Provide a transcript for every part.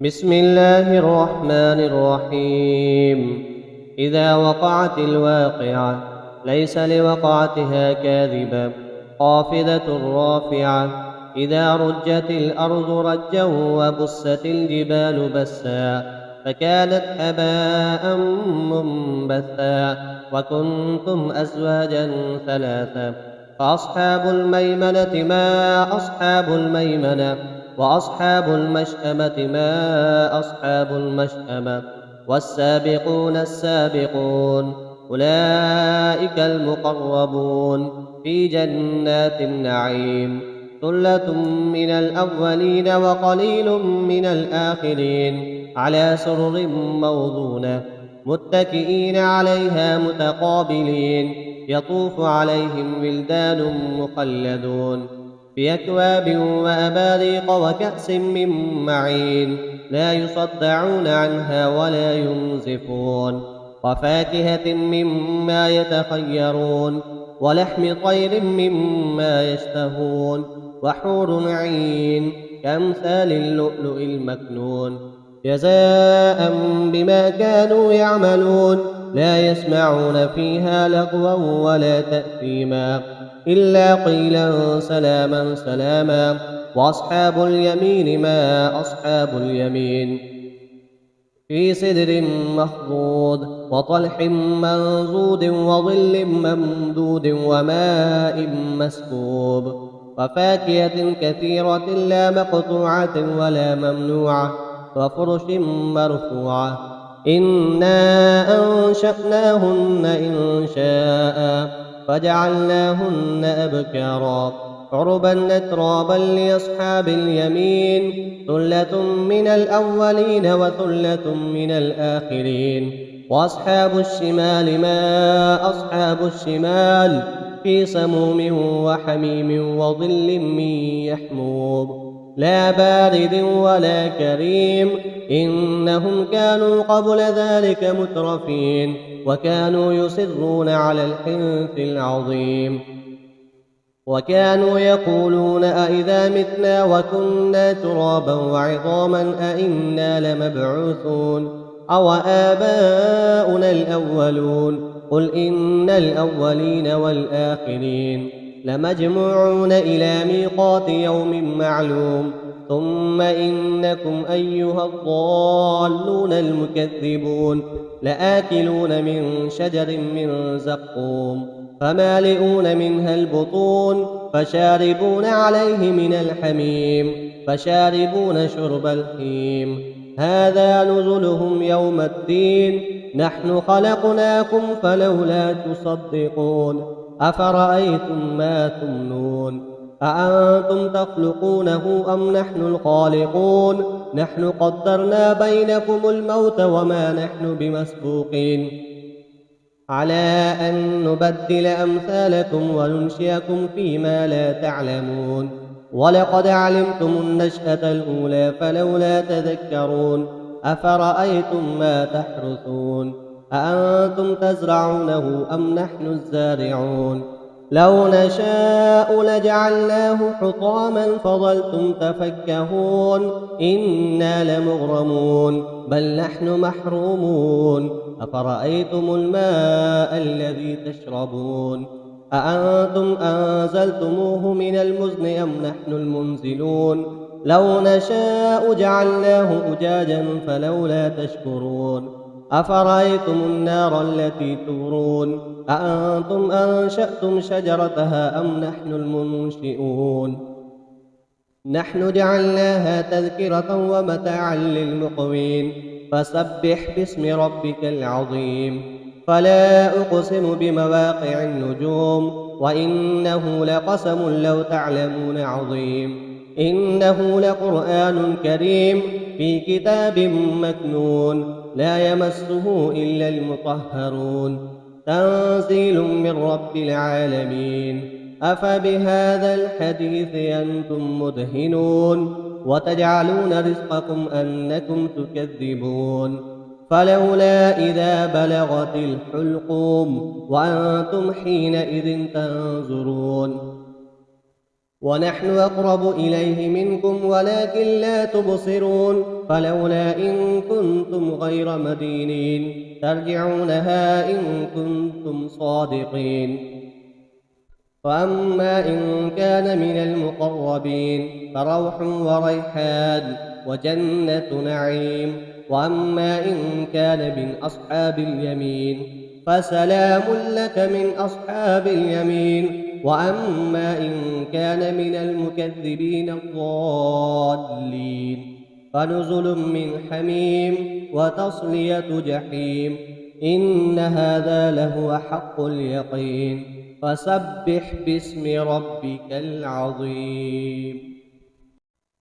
بسم الله الرحمن الرحيم. إذا وقعت الواقعة ليس لوقعتها كاذبة خافضة رافعة. إذا رجت الأرض رجا وبست الجبال بسا فكانت هباء منبثا وكنتم أزواجا ثلاثا. فأصحاب الميمنة ما أصحاب الميمنة وأصحاب المشأمة ما أصحاب المشأمة. والسابقون السابقون أولئك المقربون في جنات النعيم. ثلة من الأولين وقليل من الآخرين على سرر موضونة متكئين عليها متقابلين. يطوف عليهم ولدان مخلدون بأكواب وأباريق وكأس من معين لا يصدعون عنها ولا ينزفون. وفاكهة مما يتخيرون ولحم طير مما يشتهون. وحور عين كأمثال اللؤلؤ المكنون جزاء بما كانوا يعملون. لا يسمعون فيها لغوا ولا تأثيما إلا قيلا سلاما سلاما. وأصحاب اليمين ما أصحاب اليمين في سدر مخضود وطلح منضود وظل ممدود وماء مسكوب. وفاكهة كثيرة لا مقطوعة ولا ممنوعة وفرش مرفوعة. إنا أنشأناهن إنشاء فجعلناهن أبكارا عربا أترابا لأصحاب اليمين. ثلة من الأولين وثلة من الآخرين. وأصحاب الشمال ما أصحاب الشمال في سموم وحميم وظل من يحموم لا بارد ولا كريم. إنهم كانوا قبل ذلك مترفين وكانوا يصرون على الحنث العظيم. وكانوا يقولون أئذا متنا وكنا ترابا وعظاما أئنا لمبعوثون أو آباؤنا الأولون. قل إن الأولين والآخرين لمجموعون إلى ميقات يوم معلوم. ثم إنكم أيها الضالون المكذبون لآكلون من شجر من زقوم فمالئون منها البطون فشاربون عليه من الحميم فشاربون شرب الهيم. هذا نزلهم يوم الدين. نحن خلقناكم فلولا تصدقون. أفرأيتم ما تمنون أأنتم تخلقونه أم نحن الخالقون. نحن قدرنا بينكم الموت وما نحن بمسبوقين على أن نبدل أمثالكم وننشئكم فيما لا تعلمون. ولقد علمتم النشأة الأولى فلولا تذكرون. أفرأيتم ما تحرثون أأنتم تزرعونه أم نحن الزارعون. لو نشاء لجعلناه حطاما فظلتم تفكهون. إنا لمغرمون بل نحن محرومون. أفرأيتم الماء الذي تشربون أأنتم أنزلتموه من المزن أم نحن المنزلون. لو نشاء جعلناه أجاجا فلولا تشكرون. أفرأيتم النار التي تورون أأنتم أنشأتم شجرتها أم نحن المنشئون. نحن جعلناها تذكرة ومتاعا للمقوين. فسبح باسم ربك العظيم. فلا أقسم بمواقع النجوم وإنه لقسم لو تعلمون عظيم. إنه لقرآن كريم في كتاب مكنون لا يمسه إلا المطهرون. تنزيل من رب العالمين. أفبهذا الحديث أنتم مدهنون وتجعلون رزقكم أنكم تكذبون. فلولا إذا بلغت الحلقوم وأنتم حينئذ تنظرون. ونحن أقرب إليه منكم ولكن لا تبصرون. فلولا إن كنتم غير مدينين ترجعونها إن كنتم صادقين. وأما إن كان من المقربين فروح وريحان وجنة نعيم. وأما إن كان من أصحاب اليمين فسلام لك من أصحاب اليمين. وأما إن كان من المكذبين الضالين فنزل من حميم وتصلية جحيم. إن هذا لهو حق اليقين. فسبح باسم ربك العظيم.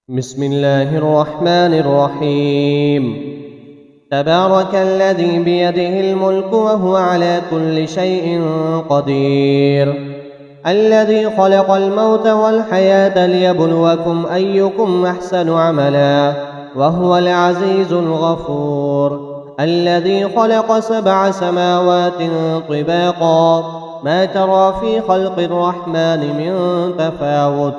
بسم الله الرحمن الرحيم. تبارك الذي بيده الملك وهو على كل شيء قدير، الذي خلق الموت والحياة ليبلوكم أيكم أحسن عملا، وهو العزيز الغفور، الذي خلق 7 سماوات طباقا ما ترى في خلق الرحمن من تفاوت،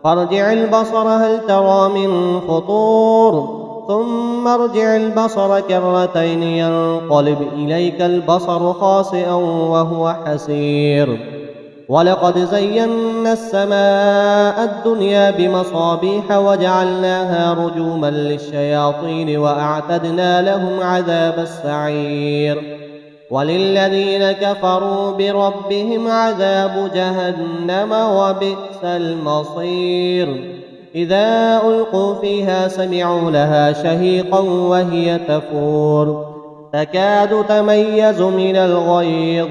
فارجع البصر هل ترى من فطور، ثم ارجع البصر كرتين ينقلب إليك البصر خاسئا وهو حسير. ولقد زينا السماء الدنيا بمصابيح وجعلناها رجوما للشياطين وأعتدنا لهم عذاب السعير. وللذين كفروا بربهم عذاب جهنم وبئس المصير. إذا ألقوا فيها سمعوا لها شهيقا وهي تفور تكاد تميز من الغيظ،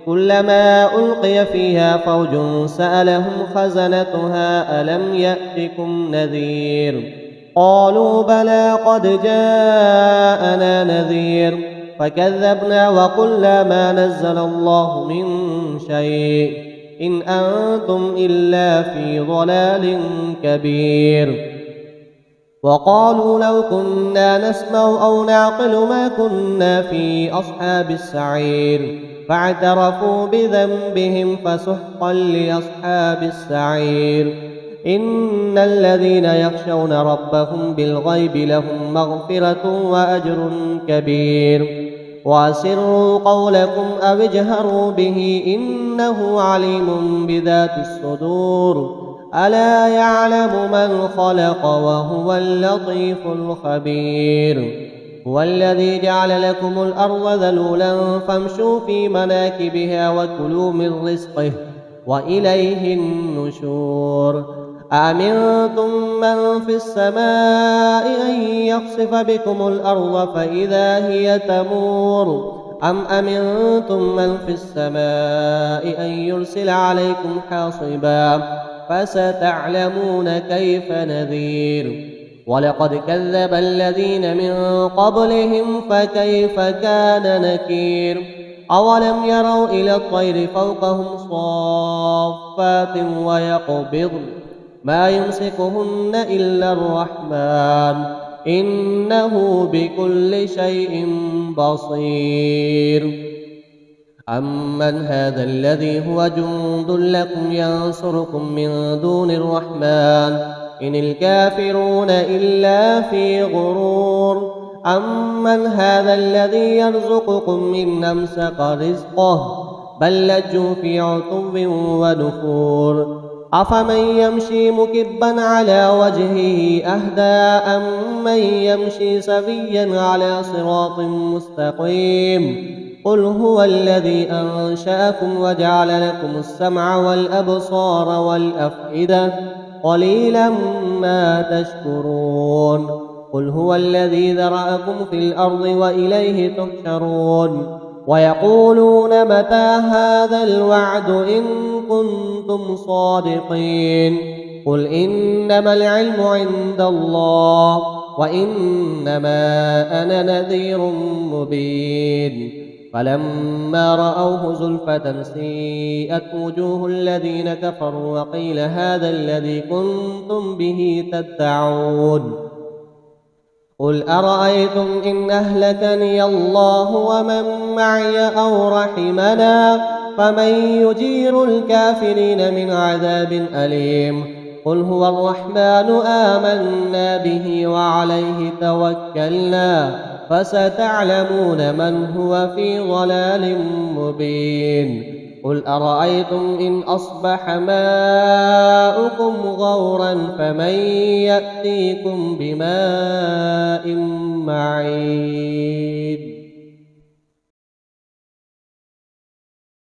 كلما ألقي فيها فوج سألهم خزنتها ألم يأتكم نذير، قالوا بلى قد جاءنا نذير فكذبنا وقلنا ما نزل الله من شيء إن أنتم إلا في ضلال كبير. وقالوا لو كنا نسمع أو نعقل ما كنا في أصحاب السعير، فاعترفوا بذنبهم فسحقا لأصحاب السعير. إن الذين يخشون ربهم بالغيب لهم مغفرة وأجر كبير. وأسروا قولكم أو اجهروا به إنه عليم بذات الصدور. ألا يعلم من خلق وهو اللطيف الخبير. هو الذي جعل لكم الأرض ذلولا فامشوا في مناكبها وكلوا من رزقه وإليه النشور. أأمنتم من في السماء أن يخسف بكم الأرض فإذا هي تمور، أم أمنتم من في السماء أن يرسل عليكم حاصبا، فستعلمون كيف نذير. ولقد كذب الذين من قبلهم فكيف كان نكير. أولم يروا إلى الطير فوقهم صافات ويقبضن ما يمسكهن إلا الرحمن إنه بكل شيء بصير. أمن هذا الذي هو جند لكم ينصركم من دون الرحمن إن الكافرون إلا في غرور. أمن هذا الذي يرزقكم إن أمسك رزقه بل لجوا في عتو ونفور. أفمن يمشي مكبا على وجهه أهدى أمن يمشي سويا على صراط مستقيم. قل هو الذي أنشأكم وجعل لكم السمع والأبصار والأفئدة قليلا ما تشكرون. قل هو الذي ذرأكم في الأرض وإليه تحشرون. ويقولون متى هذا الوعد إن كنتم صادقين. قل إنما العلم عند الله وإنما أنا نذير مبين. فلما رأوه زلفة سيئت وجوه الذين كفروا وقيل هذا الذي كنتم به تدعون. قل أرأيتم إن أهلكني الله ومن معي أو رحمنا فمن يجير الكافرين من عذاب أليم. قل هو الرحمن آمنا به وعليه توكلنا فستعلمون من هو في ضلال مبين قل أرأيتم إن أصبح ماؤكم غورا فمن يأتيكم بماء معين